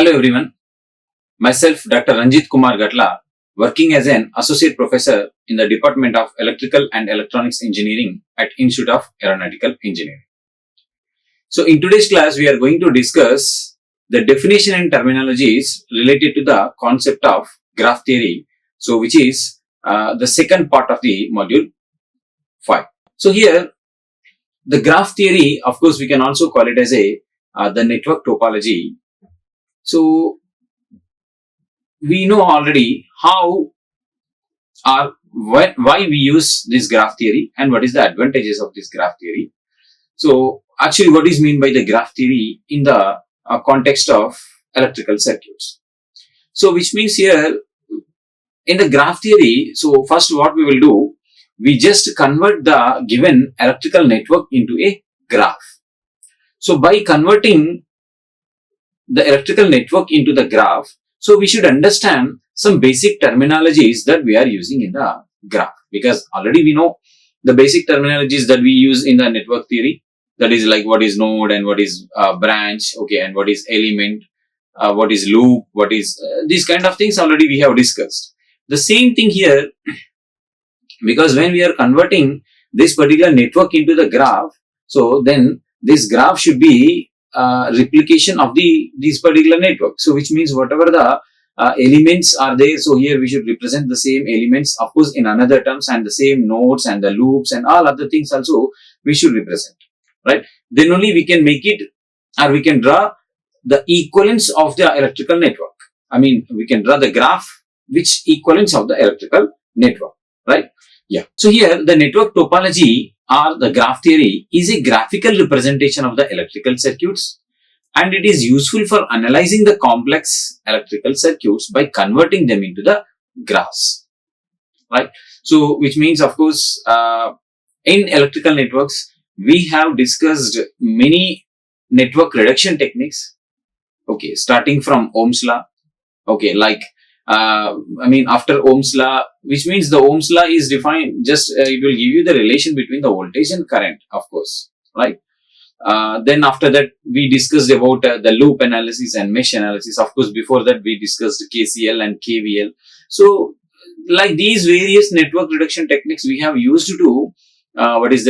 Hello everyone, myself Dr. Ranjith Kumar Gatla, working as an Associate Professor in the Department of Electrical and Electronics Engineering at Institute of Aeronautical Engineering. So in today's class, we are going to discuss the definition and terminologies related to the concept of graph theory, so which is the second part of the module 5. So here, the graph theory, of course, we can also call it as the network topology. So we know already how or why we use this graph theory and what is the advantages of this graph theory. So actually, what is meant by the graph theory in the context of electrical circuits? So which means here in the graph theory, so first what we will do, we just convert the given electrical network into a graph. So by converting the electrical network into the graph, so we should understand some basic terminologies that we are using in the graph, because already we know the basic terminologies that we use in the network theory, that is like what is node and what is branch, okay, and what is element, what is loop, what is these kind of things already we have discussed. The same thing here, because when we are converting this particular network into the graph, so then this graph should be replication of this particular network. So which means whatever the elements are there, so here we should represent the same elements, of course, in another terms, and the same nodes and the loops and all other things also we should represent, right? Then only we can make it, or we can draw the equivalence of the electrical network. I mean, we can draw the graph which equivalence of the electrical network, right? Yeah. So here the network topology or the graph theory is a graphical representation of the electrical circuits, and it is useful for analyzing the complex electrical circuits by converting them into the graphs, right? So which means, of course, in electrical networks, we have discussed many network reduction techniques, okay, starting from Ohm's law, okay, like I mean, after Ohm's law, which means the Ohm's law is defined, just it will give you the relation between the voltage and current, of course, right? Then after that, we discussed about the loop analysis and mesh analysis. Of course, before that, we discussed KCL and KVL. So, like these various network reduction techniques we have used to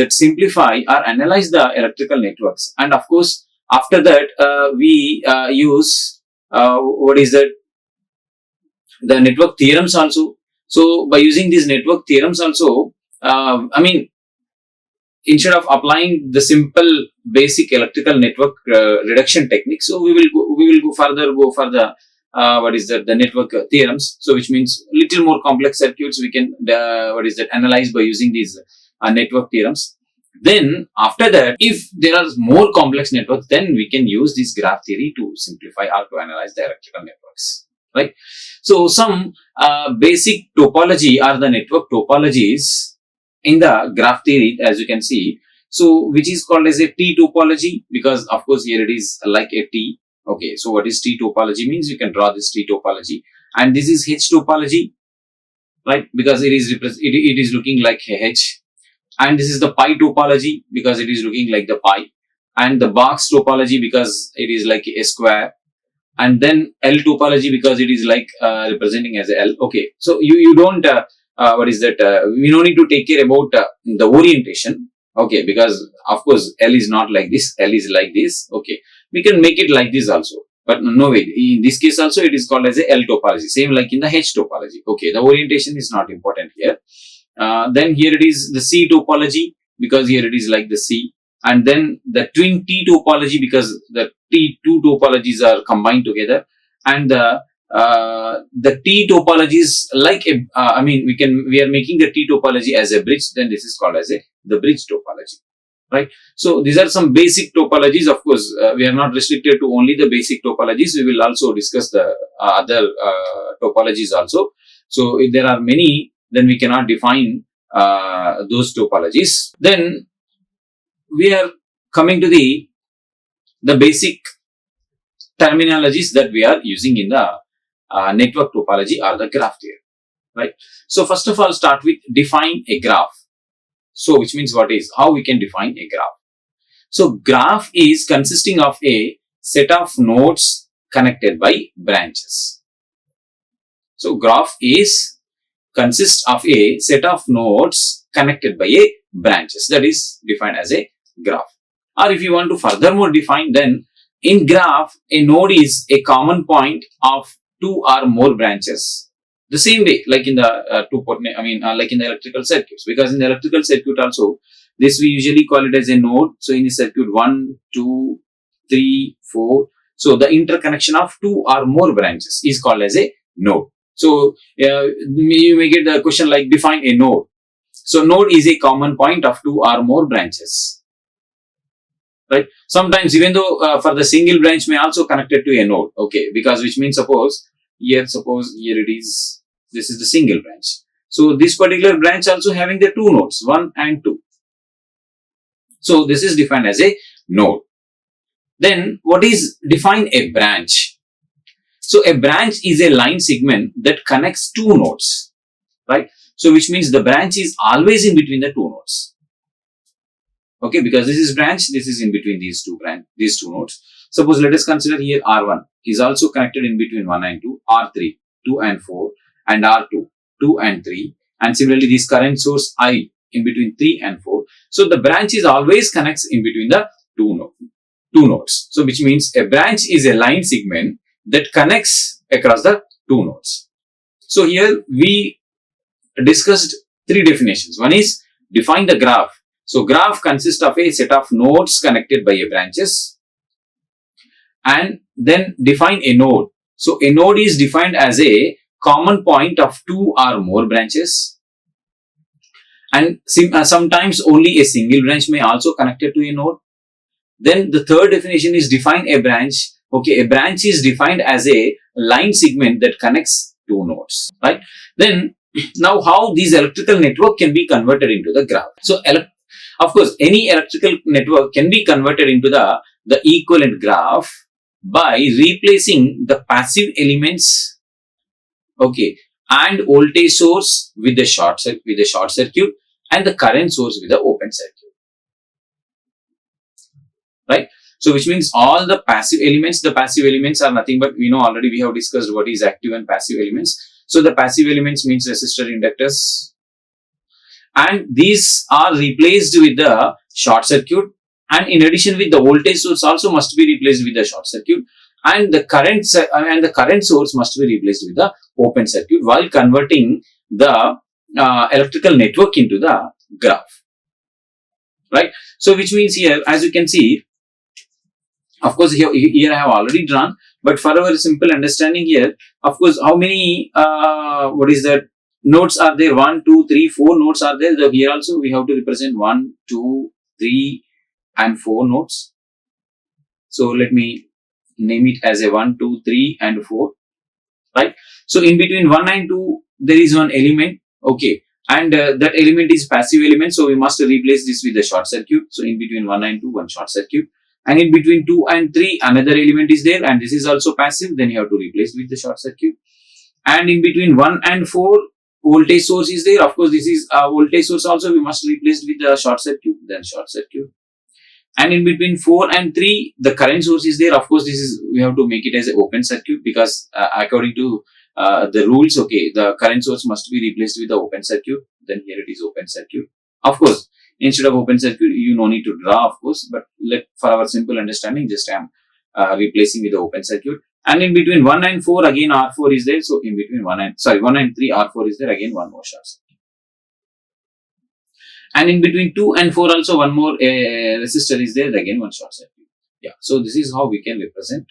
simplify or analyze the electrical networks. And of course, after that, we use the network theorems also. So by using these network theorems also, I mean, instead of applying the simple basic electrical network reduction technique, so we will go for the the network theorems. So which means little more complex circuits we can analyze by using these network theorems. Then after that, if there are more complex networks, then we can use this graph theory to simplify or to analyze the electrical networks, right? So some basic topology are the network topologies in the graph theory, as you can see. So which is called as a T topology, because of course here it is like a T. Okay, so what is T topology means? You can draw this T topology, and this is H topology, right? Because it is looking like a H. And this is the pi topology, because it is looking like the pi, and the box topology because it is like a square, and then L topology because it is like representing as a L. Okay, so you don't we don't need to take care about the orientation, okay, because of course L is not like this, L is like this. Okay, we can make it like this also, but no way, in this case also it is called as a L topology, same like in the H topology. Okay, the orientation is not important here. Then here it is the C topology, because here it is like the C, and then the twin T topology because the two topologies are combined together, and the T topology is like a we are making the T topology as a bridge, then this is called as the bridge topology, right? So these are some basic topologies. Of course, we are not restricted to only the basic topologies. We will also discuss the other topologies also. So if there are many, then we cannot define those topologies. Then we are coming to the basic terminologies that we are using in the network topology or the graph theory, right? So first of all, start with define a graph. So which means how we can define a graph. So graph is consisting of a set of nodes connected by branches. So graph is consists of a set of nodes connected by a branches. That is defined as a graph. Or if you want to furthermore define, then in graph, a node is a common point of two or more branches. The same way, like in the like in the electrical circuits, because in the electrical circuit also, this we usually call it as a node. So in the circuit 1, 2, 3, 4. So the interconnection of two or more branches is called as a node. So you may get the question like define a node. So node is a common point of two or more branches. Right? Sometimes even though for the single branch may also connected to a node. Okay, because which means suppose here it is, this is the single branch. So this particular branch also having the two nodes, 1 and 2. So this is defined as a node. Then what is define a branch? So a branch is a line segment that connects two nodes, right? So which means the branch is always in between the two nodes. Okay, because this is branch, this is in between these two nodes. Suppose let us consider here R1 is also connected in between 1 and 2, R3, 2 and 4, and R2, 2 and 3. And similarly, this current source I in between 3 and 4. So the branch is always connects in between the two nodes. So which means a branch is a line segment that connects across the two nodes. So here we discussed three definitions. One is define the graph. So graph consists of a set of nodes connected by a branches, and then define a node. So a node is defined as a common point of two or more branches, and sometimes only a single branch may also connected to a node. Then the third definition is define a branch. Okay, a branch is defined as a line segment that connects two nodes, right? Then now how this electrical network can be converted into the graph. So of course, any electrical network can be converted into the equivalent graph by replacing the passive elements, okay, and voltage source with the short circuit and the current source with the open circuit, right? So which means all the passive elements are nothing but, we know already, we have discussed what is active and passive elements. So the passive elements means resistor, inductors, and these are replaced with the short circuit, and in addition with the voltage source also must be replaced with the short circuit, and the current source must be replaced with the open circuit while converting the electrical network into the graph, right? So which means here, as you can see, of course here I have already drawn, but for our simple understanding here, of course, how many nodes are there? 1, 2, 3, 4 nodes are there. So here also we have to represent 1, 2, 3 and 4 nodes. So let me name it as a 1, 2, 3 and 4, right? So in between 1 and 2 there is one element, okay, and that element is passive element, so we must replace this with the short circuit. So in between 1 and 2, one short circuit, and in between 2 and 3 another element is there, and this is also passive, then you have to replace with the short circuit. And in between 1 and 4 voltage source is there, of course this is a voltage source also, we must replace with the short circuit, then short circuit. And in between 4 and 3 the current source is there, of course this is, we have to make it as an open circuit, because according to the rules, okay, the current source must be replaced with the open circuit, then here it is open circuit. Of course, instead of open circuit, you no need to draw, of course, but for our simple understanding, just I am replacing with the open circuit. And in between 1 and 4 again R4 is there, so in between 1 and 3 R4 is there, again one more short circuit. And in between 2 and 4 also one more resistor is there, again one short circuit. Yeah, so this is how we can represent.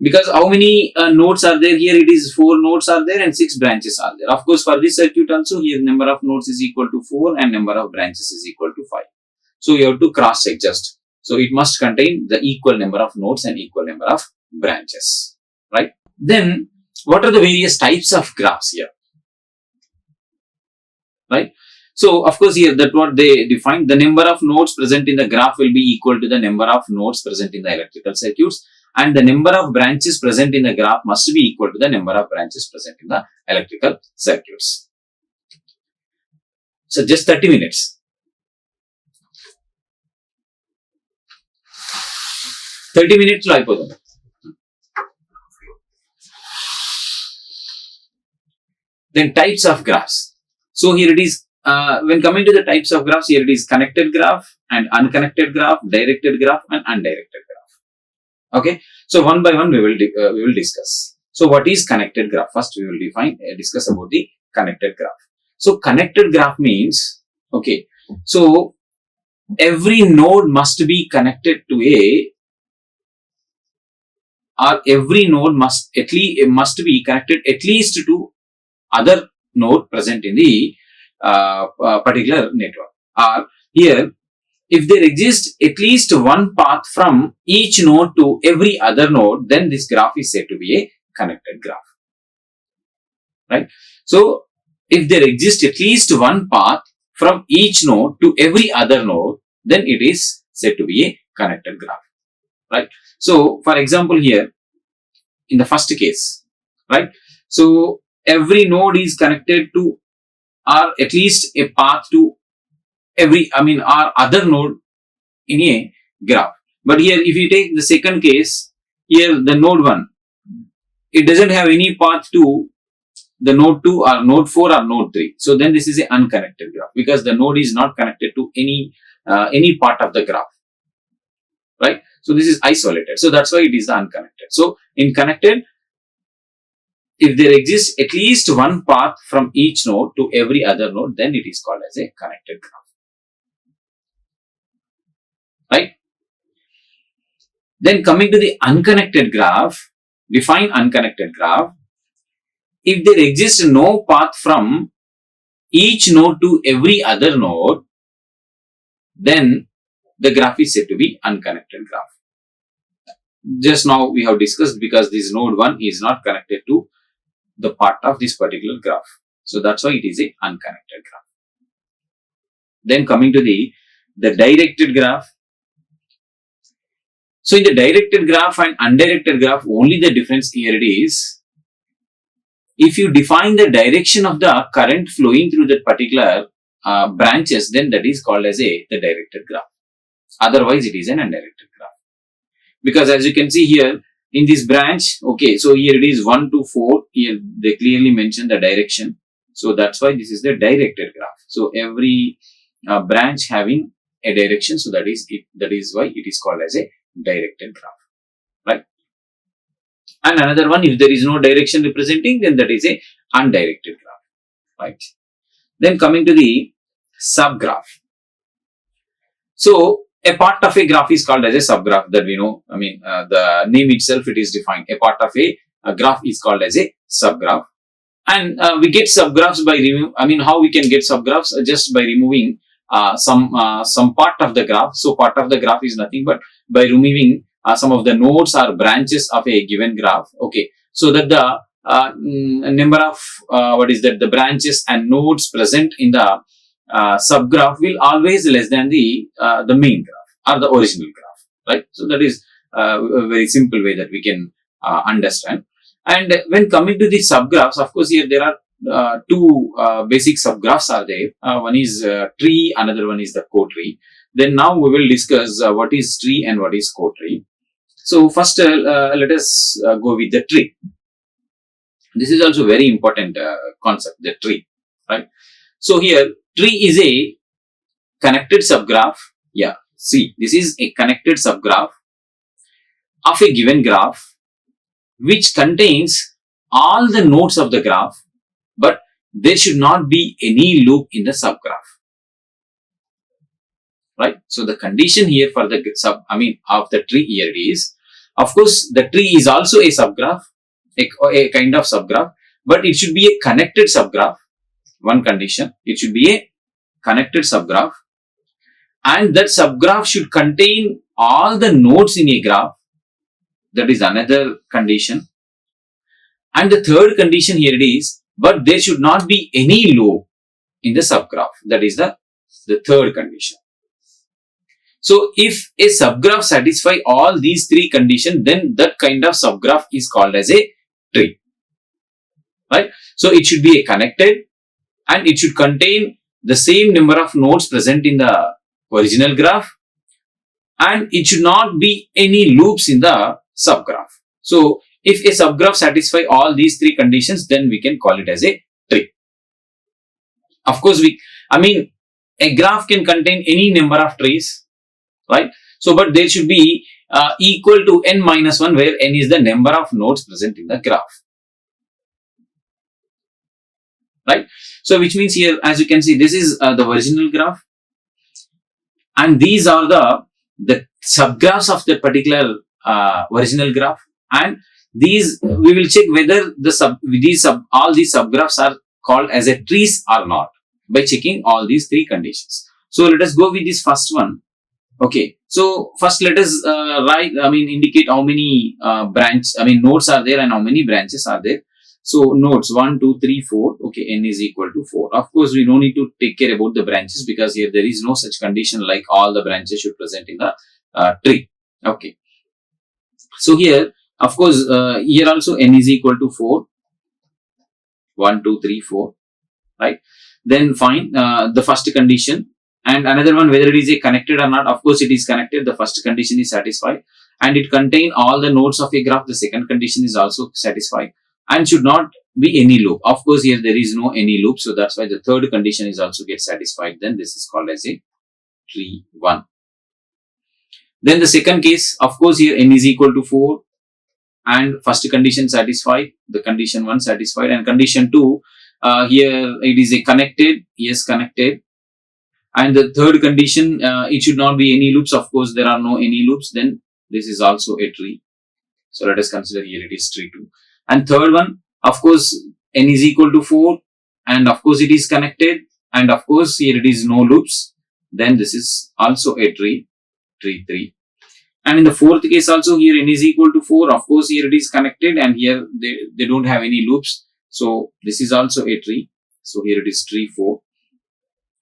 Because how many nodes are there here? It is 4 nodes are there and 6 branches are there. Of course, for this circuit also, here number of nodes is equal to 4 and number of branches is equal to 5. So you have to cross check just. So it must contain the equal number of nodes and equal number of branches, right? Then what are the various types of graphs here, right? So of course here, that what they define, the number of nodes present in the graph will be equal to the number of nodes present in the electrical circuits, and the number of branches present in the graph must be equal to the number of branches present in the electrical circuits. So just 30 minutes. 30 minutes lo అయిపోతుంది. Then types of graphs. So here it is, when coming to the types of graphs, here it is connected graph and unconnected graph, directed graph and undirected graph. Okay. So one by one we will discuss. So what is connected graph? First we will discuss about the connected graph. So connected graph means, okay, so every node must be connected to every node must be connected at least to other node present in the particular network. Or here, if there exists at least one path from each node to every other node, then this graph is said to be a connected graph. Right? So, if there exists at least one path from each node to every other node, then it is said to be a connected graph. Right? So, for example, here, in the first case, right? So, every node is connected to or at least a path to or other node in a graph. But here, if you take the second case, here the node 1, it doesn't have any path to the node 2 or node 4 or node 3. So then this is an unconnected graph because the node is not connected to any part of the graph. Right? So this is isolated. So that's why it is the unconnected. So in connected, if there exists at least one path from each node to every other node, then it is called as a connected graph. Right? Then coming to the unconnected graph, define unconnected graph. If there exists no path from each node to every other node, then the graph is said to be unconnected graph. Just now we have discussed because this node 1 is not connected to the part of this particular graph. So that's why it is a unconnected graph. Then coming to the directed graph. So in the directed graph and undirected graph, only the difference here it is, if you define the direction of the current flowing through that particular branches, then that is called as the directed graph. Otherwise, it is an undirected graph. Because as you can see here, in this branch, okay, so here it is 1 to 4, here they clearly mention the direction. So that's why this is the directed graph. So every branch having a direction, so that is it. That is why it is called as a directed graph. Right? And another one, if there is no direction representing, then that is a undirected graph. Right? Then coming to the subgraph. So a part of a graph is called as a subgraph, that we know. The name itself, it is defined. A part of a graph is called as a subgraph. And we get subgraphs by how we can get subgraphs? Just by removing some part of the graph. So part of the graph is nothing but by removing some of the nodes or branches of a given graph. Okay, so that the number of the branches and nodes present in the subgraph will always less than the main graph or the original graph. Right? So that is a very simple way that we can understand. And when coming to the subgraphs, of course, here there are two basic subgraphs are there. One is tree, another one is the co-tree. Then now we will discuss what is tree and what is co-tree. So first, let us go with the tree. This is also very important concept, the tree, right? So here, tree is a connected subgraph. Yeah, see, this is a connected subgraph of a given graph, which contains all the nodes of the graph, but there should not be any loop in the subgraph. Right? So the condition here for the of the tree here is, of course, the tree is also a subgraph, a kind of subgraph, but it should be a connected subgraph. One condition, it should be a connected subgraph, and that subgraph should contain all the nodes in a graph. That is another condition. And the third condition here it is, but there should not be any loop in the subgraph. That is the third condition. So if a subgraph satisfies all these three conditions, then that kind of subgraph is called as a tree. Right? So it should be a connected, and it should contain the same number of nodes present in the original graph, and it should not be any loops in the subgraph. So if a subgraph satisfies all these three conditions, then we can call it as a tree. Of course, a graph can contain any number of trees, right? So, but there should be equal to n minus 1, where n is the number of nodes present in the graph, right? So, which means here, as you can see, this is the original graph, and these are the subgraphs of the particular original graph, and these we will check whether all these subgraphs are called as a trees or not by checking all these three conditions. So let us go with this first one. Okay, so first let us indicate how many nodes are there and how many branches are there. So nodes 1, 2, 3, 4. Okay, n is equal to 4. Of course, we don't need to take care about the branches because here there is no such condition like all the branches should present in the tree. Okay, so here, of course, here also n is equal to 4. 1, 2, 3, 4. Right? Then fine, the first condition. And another one, whether it is a connected or not. Of course, it is connected. The first condition is satisfied, and it contains all the nodes of a graph. The second condition is also satisfied, and should not be any loop. Of course, here there is no any loop, so that's why the third condition is also get satisfied. Then this is called as a tree 1. Then the second case, of course, here n is equal to 4, and first condition satisfied, the condition 1 satisfied, and condition 2, here it is a connected, yes, connected. And the third condition, it should not be any loops. Of course, there are no any loops. Then this is also a tree. So let us consider here it is tree 2. And third one, of course, n is equal to 4, and of course it is connected, and of course here it is no loops. Then this is also a tree 3. And in the fourth case also, here n is equal to 4. Of course here it is connected, and here they don't have any loops. So this is also a tree. So here it is tree 4.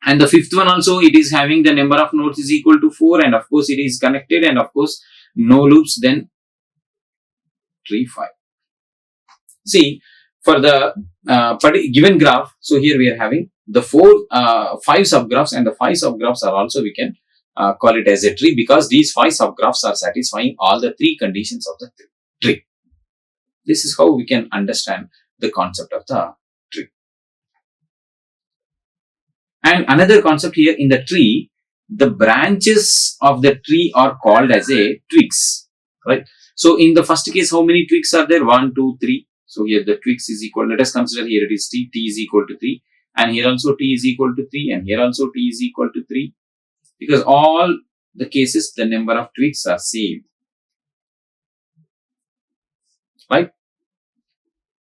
And the fifth one also, it is having the number of nodes is equal to 4, and of course it is connected, and of course no loops. Then tree 5. See, for the given graph, so here we are having the 5 subgraphs, and the 5 subgraphs are also, we can call it as a tree, because these 5 subgraphs are satisfying all the 3 conditions of the tree. This is how we can understand the concept of the tree. And another concept here, in the tree, the branches of the tree are called as a twigs, right? So in the first case, how many twigs are there? 1, 2, 3. So here the twigs is equal, let us consider here it is t is equal to 3, and here also t is equal to 3, and here also t is equal to 3, because all the cases the number of twigs are same, right?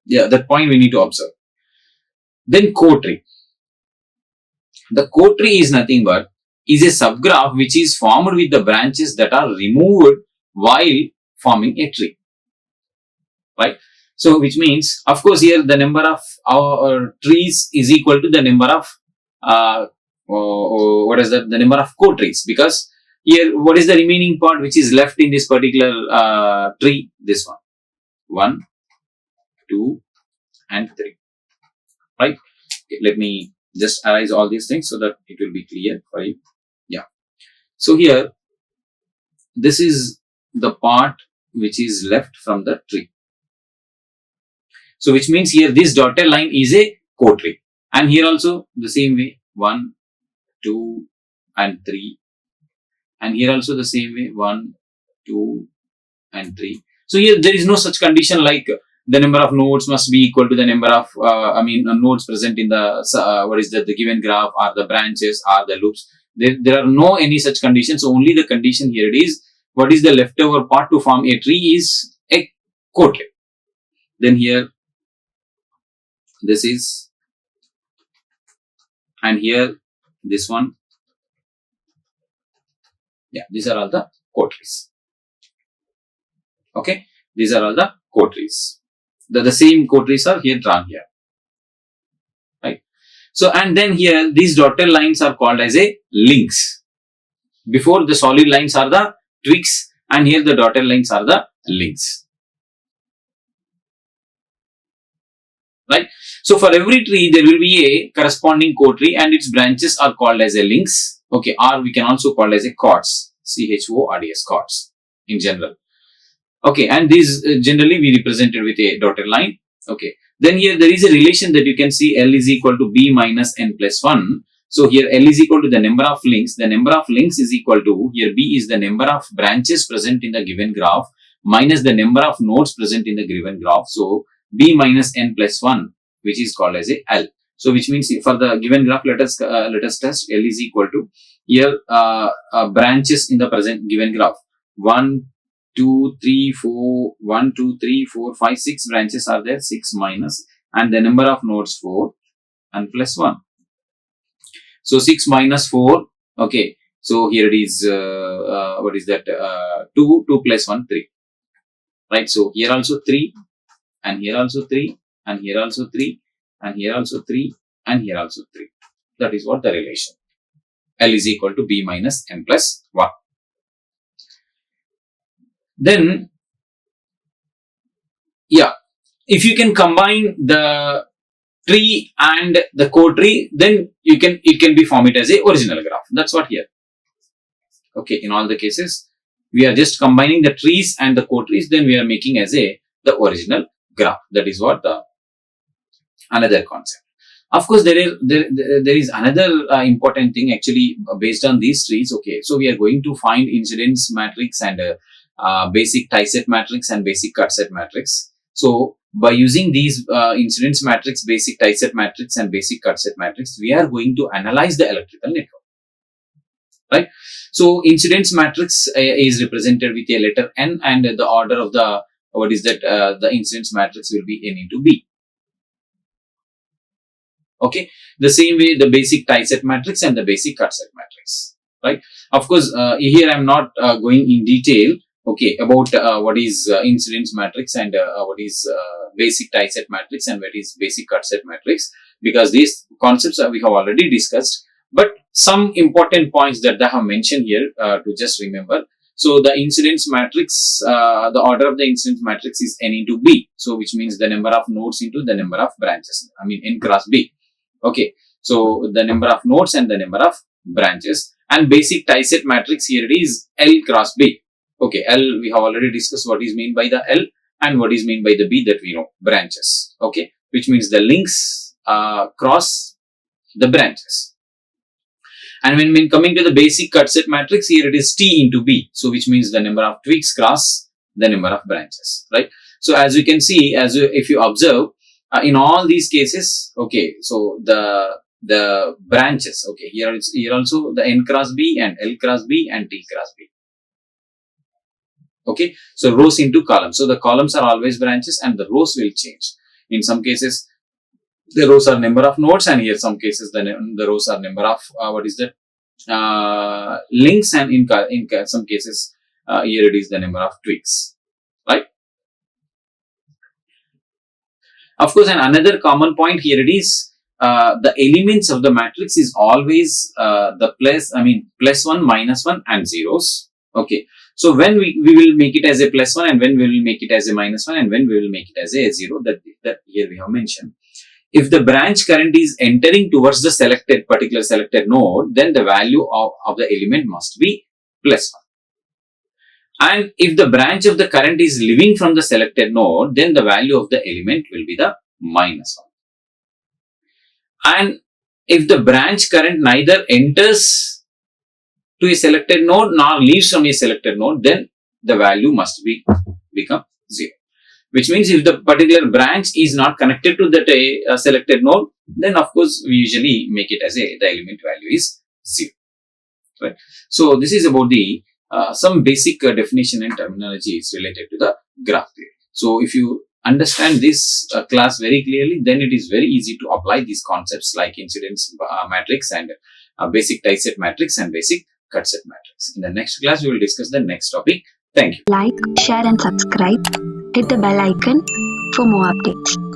Yeah, that point we need to observe. Then co-tree. The co-tree is nothing but is a subgraph which is formed with the branches that are removed while forming a tree, right? So which means, of course, here the number of our trees is equal to the number of the number of co-trees, because here what is the remaining part which is left in this particular tree? This one, 1, 2, and 3, right? Okay, let me just arise all these things so that it will be clear for you. Yeah. So here, this is the part which is left from the tree. So which means here this dotted line is a co-tree, and here also the same way, 1, 2, and 3, and here also the same way, 1, 2, and 3. So here there is no such condition like the number of nodes must be equal to the number of nodes present in the the given graph, or the branches, or the loops. There are no any such conditions. So only the condition here it is, what is the leftover part to form a tree is a co-tree. Then here this is, and here this one. Yeah, these are all the co-trees. Okay, these are all the co-trees. The same co-trees are here drawn here, right? So, and then here these dotted lines are called as a links. Before, the solid lines are the twigs, and here the dotted lines are the links, right? So for every tree there will be a corresponding co-tree, and its branches are called as a links. Okay, or we can also call as a chords, CHORDS, chords in general. Okay, and these generally we represented with a dotted line. Okay. Then here there is a relation that you can see L is equal to B minus N plus 1. So here L is equal to the number of links. The number of links is equal to, here B is the number of branches present in the given graph minus the number of nodes present in the given graph. So B minus N plus 1, which is called as a L. So which means for the given graph, let us test L is equal to, here branches in the present given graph. 1, 2, 3, 4, 1, 2, 3, 4, 5, 6 branches are there, 6 minus, and the number of nodes 4 and plus 1. So 6 minus 4, okay. So here it is, what is that? 2, 2 plus 1, 3. Right. So here also 3, and here also 3, and here also 3, and here also 3, and here also 3. That is what the relation. L is equal to B minus N plus 1. Then, yeah, if you can combine the tree and the co-tree, then it can be formed as a original graph. That's what here. Okay, in all the cases, we are just combining the trees and the co-trees, then we are making as the original graph. That is what the another concept. Of course, there is another important thing actually based on these trees. Okay, so we are going to find incidence matrix and basic tie-set matrix and basic cut-set matrix. So by using these incidence matrix, basic tie-set matrix and basic cut-set matrix, we are going to analyze the electrical network. Right. So incidence matrix is represented with a letter N, and the order of the the incidence matrix will be N into B. Okay. The same way the basic tie-set matrix and the basic cut-set matrix. Right. Of course, here I am not going in detail. Okay, about what is incidence matrix and what is basic tie-set matrix and what is basic cut-set matrix, because these concepts we have already discussed. But some important points that I have mentioned here to just remember. So the incidence matrix, the order of the incidence matrix is N into B. So which means the number of nodes into the number of branches. I mean N cross B. Okay. So the number of nodes and the number of branches. And basic tie-set matrix here it is L cross B. Okay. L, we have already discussed what is meant by the L and what is meant by the B, that we know, branches. Okay. Which means the links cross the branches. And when coming to the basic cut-set matrix, here it is T into B. So which means the number of twigs cross the number of branches, right? So as you can see, if you observe, in all these cases, okay, so the branches, okay, here also the N cross B and L cross B and T cross B. Okay, so rows into columns. So the columns are always branches and the rows will change. In some cases, the rows are number of nodes, and here some cases the rows are number of links, and in some cases here it is the number of twigs, right? Of course, and another common point here it is the elements of the matrix is always the plus 1, minus 1 and zeros. Okay, so when we will make it as a plus 1, and when we will make it as a minus 1, and when we will make it as a 0, that here we have mentioned. If the branch current is entering towards the particular selected node, then the value of the element must be plus 1. And if the branch of the current is leaving from the selected node, then the value of the element will be the minus 1. And if the branch current neither enters to a selected node nor leaves from a selected node, then the value must become 0. Which means if the particular branch is not connected to that selected node, then of course we usually make it as the element value is 0. Right. So this is about the some basic definition and terminologies related to the graph theory. So if you understand this class very clearly, then it is very easy to apply these concepts like incidence matrix and basic tie-set matrix and basic cut-set matrix. In the next class, we will discuss the next topic. Thank you. Like, share and subscribe. Hit the bell icon for more updates.